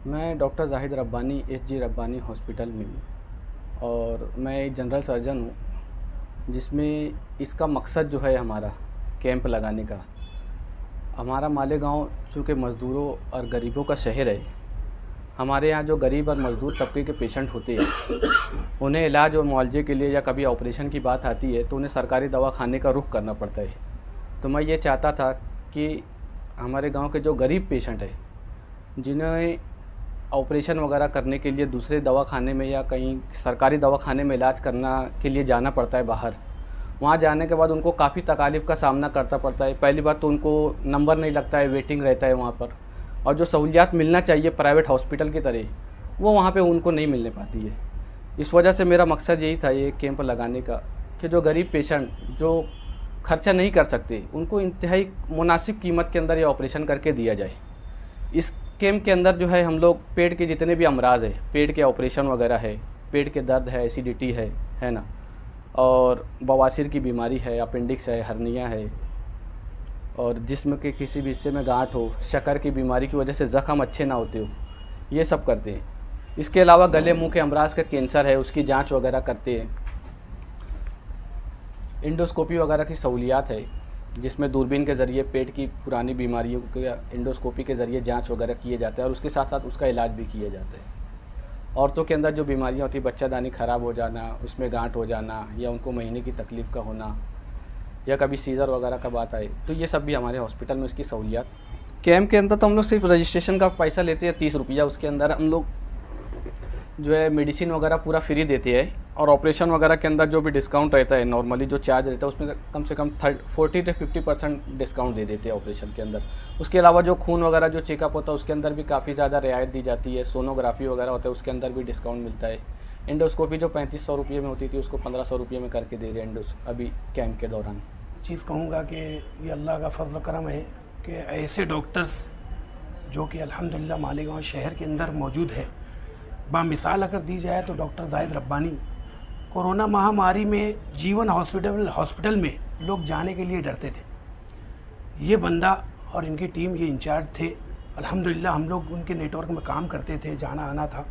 मैं doctor Zahid Rabbani SG Rabbani hospital में हूँ और मैं एक जनरल सर्जन हूँ, जिसमें इसका मकसद जो है हमारा कैंप लगाने का। हमारा मालेगाँव चूँकि मज़दूरों और गरीबों का शहर है। हमारे यहाँ जो गरीब और मज़दूर तबके के पेशेंट होते हैं, उन्हें इलाज और मुआवजे के लिए या कभी ऑपरेशन की बात आती है तो उन्हें सरकारी दवाखाने का रुख करना पड़ता है। तो मैं ये चाहता था कि हमारे गांव के जो गरीब पेशेंट है, जिन्हें ऑपरेशन वगैरह करने के लिए दूसरे दवाखाने में या कहीं सरकारी दवाखाने में इलाज करना के लिए जाना पड़ता है बाहर, वहाँ जाने के बाद उनको काफ़ी तकालीफ़ का सामना करना पड़ता है। पहली बात तो उनको नंबर नहीं लगता है, वेटिंग रहता है वहाँ पर, और जो सहूलियात मिलना चाहिए प्राइवेट हॉस्पिटल की तरह वो वहाँ पे उनको नहीं मिलने पाती है। इस वजह से मेरा मकसद यही था ये कैंप लगाने का कि जो गरीब पेशेंट जो खर्चा नहीं कर सकते, उनको इंतहाई मुनासिब कीमत के अंदर ये ऑपरेशन करके दिया जाए। इस कैंप के अंदर जो है हम लोग पेट के जितने भी अमराज है, पेट के ऑपरेशन वगैरह है, पेट के दर्द है, एसिडिटी है ना, और बवासीर की बीमारी है, अपेंडिक्स है, हर्निया है, और जिस्म के किसी भी हिस्से में गांठ हो, शक्कर की बीमारी की वजह से ज़ख़म अच्छे ना होते हो, ये सब करते हैं। इसके अलावा गले मुंह के अमराज का कैंसर है, उसकी जांच वगैरह करते हैं। इंडोस्कोपी वगैरह की सहूलियात है, जिसमें दूरबीन के ज़रिए पेट की पुरानी बीमारियों के इंडोस्कोपी के ज़रिए जांच वगैरह किए जाता है और उसके साथ साथ उसका इलाज भी किया जाता है। औरतों के अंदर जो बीमारियां होती है, बच्चादानी ख़राब हो जाना, उसमें गांठ हो जाना, या उनको महीने की तकलीफ़ का होना, या कभी सीज़र वगैरह का बात आए, तो ये सब भी हमारे हॉस्पिटल में इसकी सहूलियात। कैंप के अंदर तो हम लोग सिर्फ रजिस्ट्रेशन का पैसा लेते हैं 30 रुपया। उसके अंदर हम लोग जो है मेडिसिन वगैरह पूरा फ्री देते हैं, और ऑपरेशन वगैरह के अंदर जो भी डिस्काउंट रहता है, नॉर्मली जो चार्ज रहता है उसमें कम से कम 40 से 50% डिस्काउंट दे देते हैं ऑपरेशन के अंदर। उसके अलावा जो खून वगैरह जो चेकअप होता है उसके अंदर भी काफ़ी ज़्यादा रियायत दी जाती है। सोनोग्राफी वगैरह होता है उसके अंदर भी डिस्काउंट मिलता है। एंडोस्कोपी जो 3500 रुपये में होती थी उसको 1500 रुपये में करके दे रहे हैं अभी कैंप के दौरान। चीज़ कहूँगा कि ये अल्लाह का फजल करम है कि ऐसे डॉक्टर्स जो कि अल्हम्दुलिल्लाह मालेगांव शहर के अंदर मौजूद है। बामिसाल अगर दी जाए तो डॉक्टर ज़ाहिद रब्बानी कोरोना महामारी में जीवन हॉस्पिटल में लोग जाने के लिए डरते थे। ये बंदा और इनकी टीम ये इंचार्ज थे। अल्हम्दुलिल्लाह हम लोग उनके नेटवर्क में काम करते थे, जाना आना था।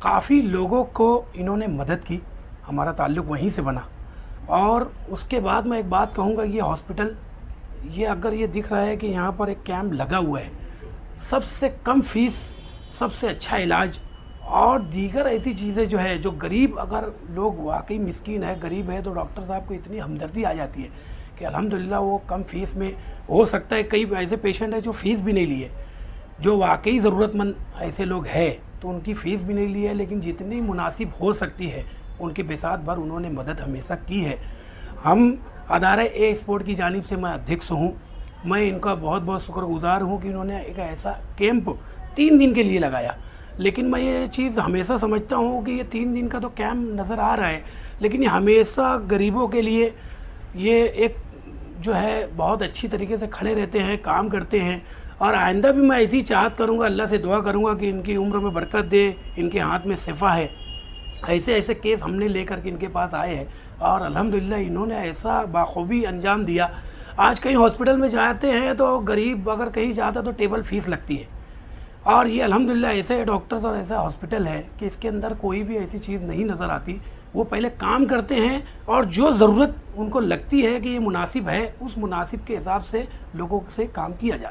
काफ़ी लोगों को इन्होंने मदद की, हमारा ताल्लुक़ वहीं से बना। और उसके बाद मैं एक बात कहूँगा, ये हॉस्पिटल ये अगर ये दिख रहा है कि यहाँ पर एक कैंप लगा हुआ है, सबसे कम फीस, सबसे अच्छा इलाज और दीगर ऐसी चीज़ें जो है, जो गरीब अगर लोग वाकई मिस्कीन है, गरीब है, तो डॉक्टर साहब को इतनी हमदर्दी आ जाती है कि अल्हम्दुलिल्लाह वो कम फीस में, हो सकता है कई ऐसे पेशेंट हैं जो फ़ीस भी नहीं लिए, जो वाकई ज़रूरतमंद ऐसे लोग हैं तो उनकी फ़ीस भी नहीं ली है, लेकिन जितनी मुनासिब हो सकती है उनके बेसात भर उन्होंने मदद हमेशा की है। हम अदारा ए स्पोर्ट की जानिब से मैं अध्यक्ष हूँ, मैं इनका बहुत बहुत शुक्रगुज़ार हूँ कि इन्होंने एक ऐसा कैंप 3 दिन के लिए लगाया। लेकिन मैं ये चीज़ हमेशा समझता हूँ कि ये 3 दिन का तो कैंप नज़र आ रहा है, लेकिन ये हमेशा गरीबों के लिए ये एक जो है बहुत अच्छी तरीके से खड़े रहते हैं, काम करते हैं। और आइंदा भी मैं ऐसी चाहत करूँगा, अल्लाह से दुआ करूँगा कि इनकी उम्र में बरकत दे, इनके हाथ में शिफा है। ऐसे ऐसे केस हमने लेकर के इनके पास आए हैं और अल्हम्दुलिल्लाह इन्होंने ऐसा बाखूबी अंजाम दिया। आज कहीं हॉस्पिटल में जाते हैं तो गरीब अगर कहीं जाता तो टेबल फीस लगती है, और ये अल्हम्दुलिल्लाह ऐसे डॉक्टर्स और ऐसा हॉस्पिटल है कि इसके अंदर कोई भी ऐसी चीज़ नहीं नज़र आती। वो पहले काम करते हैं और जो ज़रूरत उनको लगती है कि ये मुनासिब है, उस मुनासिब के हिसाब से लोगों से काम किया जाता है।